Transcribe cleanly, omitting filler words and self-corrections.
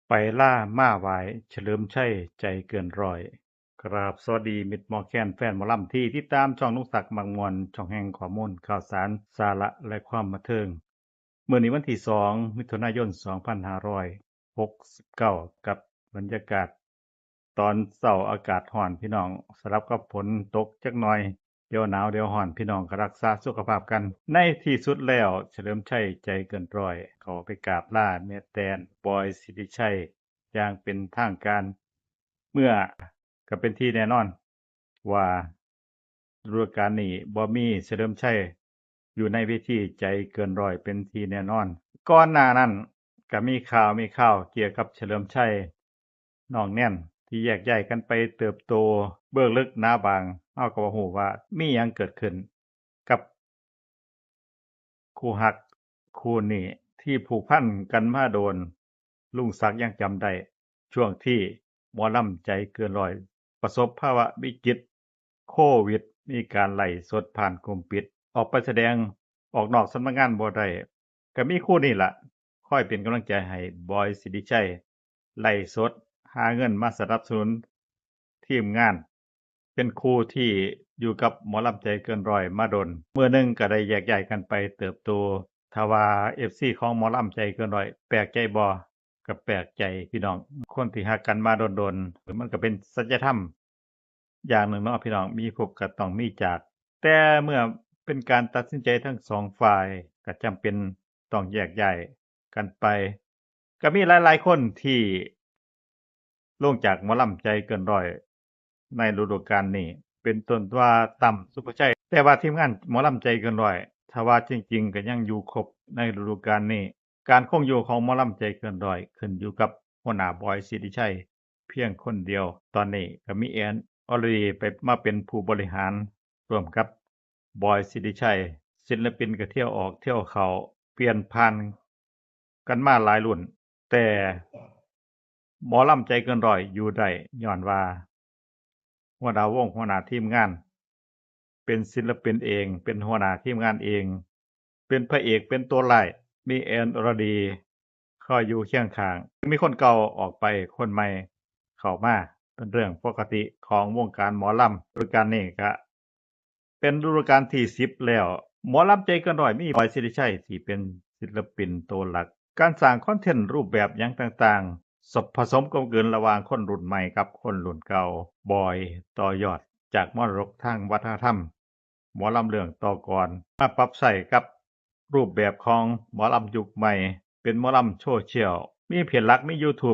ไปล่าม้าหวายเฉลิมชัยใจเกินร้อยกราบสวัสดีมิตรหมอแคนแฟนหมอลำที่ติดตามช่องนุกศักดิ์มังมวลช่องแห่งข้อมูลข่าวสารสาระและความบันเทิงมื้อนี้วันที่2มิถุนายน2569กับบรรยากาศตอนเช้าอากาศร้อนพี่น้องสลับกับฝนตกจักหน่อยเดี๋ยวหนาวเดี๋ยวร้อนพี่น้องก็รักษาสุขภาพกันในที่สุดแล้วเฉลิมชัยใจเกินร้อยเขาไปกราบลาแม่แตนบอยสิริชัยอย่างเป็นทางการเมื่อก็เป็นที่แน่นอนว่าฤดูกาลนี้บ่มีเฉลิมชัยอยู่ในเวทีใจเกินร้อยเป็นที่แน่นอนก่อนหน้านั้นก็มีข่าวเกี่ยวกับเฉลิมชัยน้องแน่นที่แยกย้ายกันไปเติบโตเบื้องลึกหนาบางเฮาก็บ่ฮู้ว่ามีหยังเกิดขึ้นกับคู่รักคู่นี้ที่ผูกพันกันมาโดนลุงศักดิ์ยังจำได้ช่วงที่หมอลำใจเกินร้อยประสบภาวะวิกฤตโควิดมีการไลฟ์สดผ่านกลุ่มปิดออกไปแสดงออกนอกสำนักงานบ่ได้ก็มีคู่นี้ล่ะคอยเป็นกำลังใจให้บอยสิริชัยไลฟ์สดหาเงินมาสนับสนุนทีมงานเป็นคู่ที่อยู่กับหมอลำใจเกินร้อยมาโดนมื้อหนึ่งก็ได้แยกย้ายกันไปเติบโตถ้าว่า FC ของหมอลำใจเกินร้อยแปลกใจบ่ก็แปลกใจพี่น้องคนที่รักกันมาโดนๆมันก็เป็นสัจธรรมอย่างหนึ่งเนาะพี่น้องมีพบก็ต้องมีจากแต่เมื่อเป็นการตัดสินใจทั้งสองฝ่ายก็จำเป็นต้องแยกย้ายกันไปก็มีหลายๆคนที่ลงจากหมอลำใจเกินร้อยในฤดูกาลนี้เป็นต้นว่าตั้มสุภาชัยแต่ว่าทีมงานหมอลำใจเกินร้อยถ้าว่าจริงๆก็ยังอยู่ครบในฤดูกาลนี้การคงอยู่ของหมอลำใจเกินร้อยขึ้นอยู่กับหัวหน้าบอยสิริชัยเพียงคนเดียวตอนนี้ก็มีแอนอรดีไปมาเป็นผู้บริหารร่วมกับบอยสิริชัยศิลปินก็เที่ยวออกเที่ยวเข้าเปลี่ยนผ่านกันมาหลายรุ่นแต่หมอลำใจเกินร้อยอยู่ได้ย้อนว่าหัวหน้าวงหัวหน้าทีมงานเป็นศิลปินเองเป็นหัวหน้าทีมงานเองเป็นพระเอกเป็นตัวร้ายมีแอนอรดีคอยอยู่เคียงข้างมีคนเก่าออกไปคนใหม่เข้ามาเป็นเรื่องปกติของวงการหมอลำฤดูกาลนี้ก็เป็นฤดูกาลที่10แล้วหมอลำใจเกินร้อยมีบอยสิริชัยที่เป็นศิลปินตัวหลักการสร้างคอนเทนต์รูปแบบหยังต่างๆผสมกลมกลืนระหว่างคนรุ่นใหม่กับคนรุ่นเก่าบอยต่อยอดจากมรดกทางวัฒนธรรมหมอลำเรื่องต่อก่อนมาปรับใช้กับรูปแบบของหมอลำยุคใหม่เป็นหมอลำโซเชียลมีเพจหลักมี YouTube